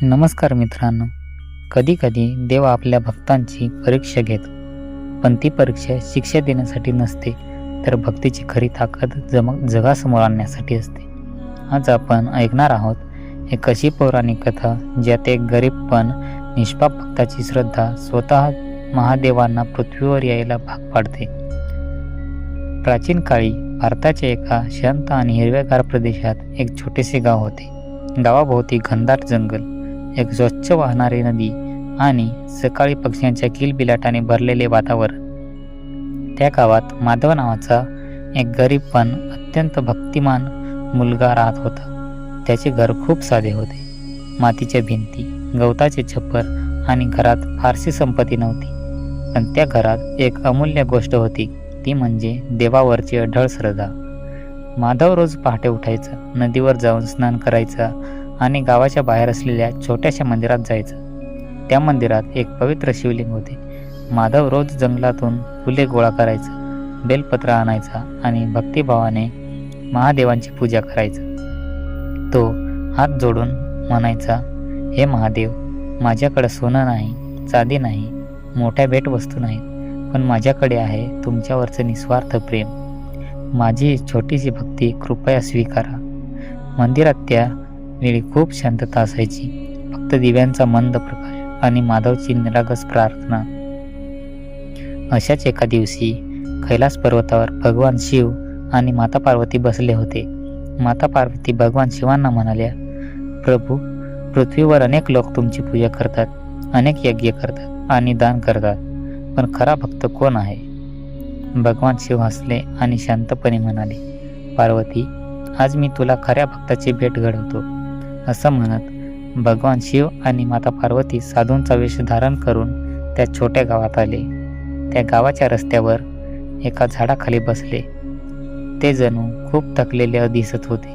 नमस्कार मित्रांनो. कधीकधी देव आपल्या भक्तांची परीक्षा घेतो, पण ती परीक्षा शिक्षा देण्यासाठी नसते, तर भक्तीची खरी ताकद जगासमोर आणण्यासाठी असते. आज आपण ऐकणार आहोत एक अशी पौराणिक कथा ज्यात एक गरीब पण निष्पाप भक्ताची श्रद्धा स्वतः महादेवांना पृथ्वीवर यायला भाग पाडते. प्राचीन काळी भारताच्या एका शांत आणि हिरव्यागार प्रदेशात एक छोटेसे गाव होते. गावाभोवती घनदाट जंगल, एक स्वच्छ वाहणारी नदी आणि सकाळी पक्ष्यांच्या किलबिलाटाने भरलेले वातावरण. त्या गावात माधव नावाचा एक गरीब पण अत्यंत भक्तिमान मुलगा राहत होता. त्याचे घर खूप साधे होते. मातीच्या भिंती, गवताचे छप्पर आणि घरात फारशी संपत्ती नव्हती. पण त्या घरात एक अमूल्य गोष्ट होती, ती म्हणजे देवावरची अढळ श्रद्धा. माधव रोज पहाटे उठायचा, नदीवर जाऊन स्नान करायचा आणि गावाच्या बाहेर असलेल्या छोट्याशा मंदिरात जायचं. त्या मंदिरात एक पवित्र शिवलिंग होते. माधव रोज जंगलातून फुले गोळा करायचा, बेलपत्र आणायचा आणि भक्तिभावाने महादेवांची पूजा करायचा. तो हात जोडून म्हणायचा, हे महादेव, माझ्याकडे सोनं नाही, चांदी नाही, मोठ्या भेटवस्तू नाहीत, पण माझ्याकडे आहे तुमच्यावरचं निस्वार्थ प्रेम. माझी छोटीशी भक्ती कृपया स्वीकारा. मंदिरात त्या वेळी खूप शांतता असायची, फक्त दिव्यांचा मंद प्रकाश आणि माधवची निरागस प्रार्थना. अशाच एका दिवशी कैलास पर्वतावर भगवान शिव आणि माता पार्वती बसले होते. माता पार्वती भगवान शिवांना म्हणाल्या, प्रभू, पृथ्वीवर अनेक लोक तुमची पूजा करतात, अनेक यज्ञ करतात आणि दान करतात, पण खरा भक्त कोण आहे? भगवान शिव हसले आणि शांतपणे म्हणाले, पार्वती, आज मी तुला खऱ्या भक्ताची भेट घडवतो. असं म्हणत भगवान शिव आणि माता पार्वती साधूंचा वेश धारण करून त्या छोट्या गावात आले. त्या गावाच्या रस्त्यावर एका झाडाखाली बसले. ते जणू खूप थकलेले दिसत होते.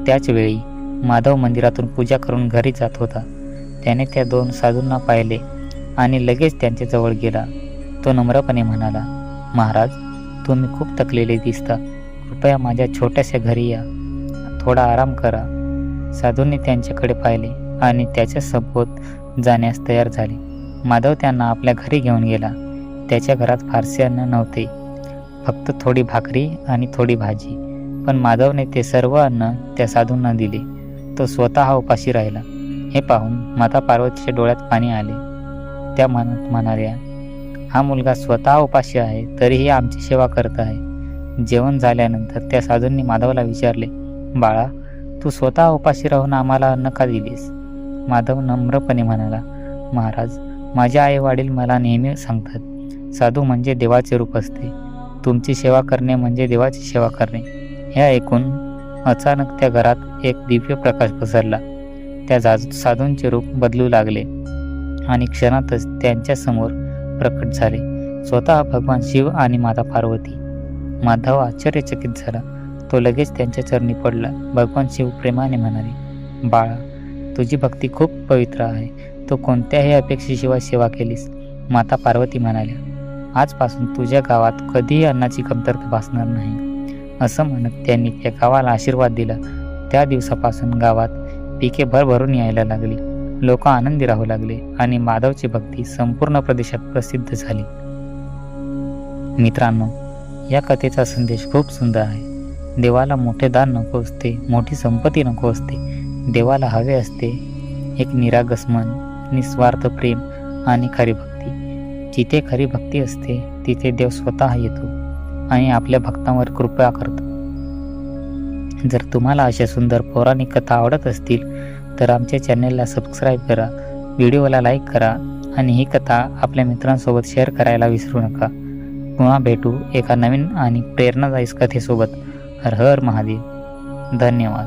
त्याच वेळी माधव मंदिरातून पूजा करून घरी जात होता. त्याने त्या दोन साधूंना पाहिले आणि लगेच त्यांच्या जवळ गेला. तो नम्रपणे म्हणाला, महाराज, तुम्ही खूप थकलेले दिसता, कृपया माझ्या छोट्याशा घरी या, थोडा आराम करा. साधूंनी त्यांच्याकडे पाहिले आणि त्याच्या सोबत जाण्यास तयार झाले. माधव त्यांना आपल्या घरी घेऊन गेला. त्याच्या घरात फारसे अन्न नव्हते, फक्त थोडी भाकरी आणि थोडी भाजी, पण माधवने ते सर्व अन्न त्या साधूंना दिले. तो स्वतः उपाशी राहिला. हे पाहून माता पार्वतीच्या डोळ्यात पाणी आले. त्या म्हणाल्या, हा मुलगा स्वतः उपाशी आहे, तरीही आमची सेवा करत आहे. जेवण झाल्यानंतर त्या साधूंनी माधवला विचारले, बाळा, तू स्वतः उपाशी राहून आम्हाला अन्न का दिलीस? माधव नम्रपणे म्हणाला, महाराज, माझे आई वडील मला नेहमी सांगतात, साधू म्हणजे देवाचे रूप असते. तुमची सेवा करणे म्हणजे देवाची सेवा करणे. हे ऐकून अचानक त्या घरात एक दिव्य प्रकाश पसरला. त्या साधूंचे रूप बदलू लागले आणि क्षणातच त्यांच्या समोर प्रकट झाले स्वतः भगवान शिव आणि माता पार्वती. माधव आश्चर्यचकित झाला. तो लगेच त्यांच्या चरणी पडला. भगवान शिव प्रेमाने म्हणाले, बाळा, तुझी भक्ती खूप पवित्र आहे. तू कोणत्याही अपेक्षेशिवाय सेवा केलीस. माता पार्वती म्हणाल्या, आजपासून तुझ्या गावात कधीही अन्नाची कमतरता भासणार नाही. असं म्हणत त्यांनी त्या गावाला आशीर्वाद दिला. त्या दिवसापासून गावात पिके भरभरून यायला लागली. लोक आनंदी राहू लागले आणि माधवची भक्ती संपूर्ण प्रदेशात प्रसिद्ध झाली. मित्रांनो, या कथेचा संदेश खूप सुंदर आहे. देवाला मोठे दान नको असते, मोठी संपत्ती नको असते. देवाला हवे असते एक निरागस मन, निस्वार्थ प्रेम आणि खरी भक्ती. जिथे खरी भक्ती असते तिथे देव स्वतः येतो आणि आपल्या भक्तांवर कृपा करतो. जर तुम्हाला अशा सुंदर पौराणिक कथा आवडत असतील तर आमच्या चॅनेलला सबस्क्राईब करा, व्हिडिओला लाईक करा आणि ही कथा आपल्या मित्रांसोबत शेअर करायला विसरू नका. पुन्हा भेटू एका नवीन आणि प्रेरणादायी कथेसोबत. हर हर महादेव. धन्यवाद.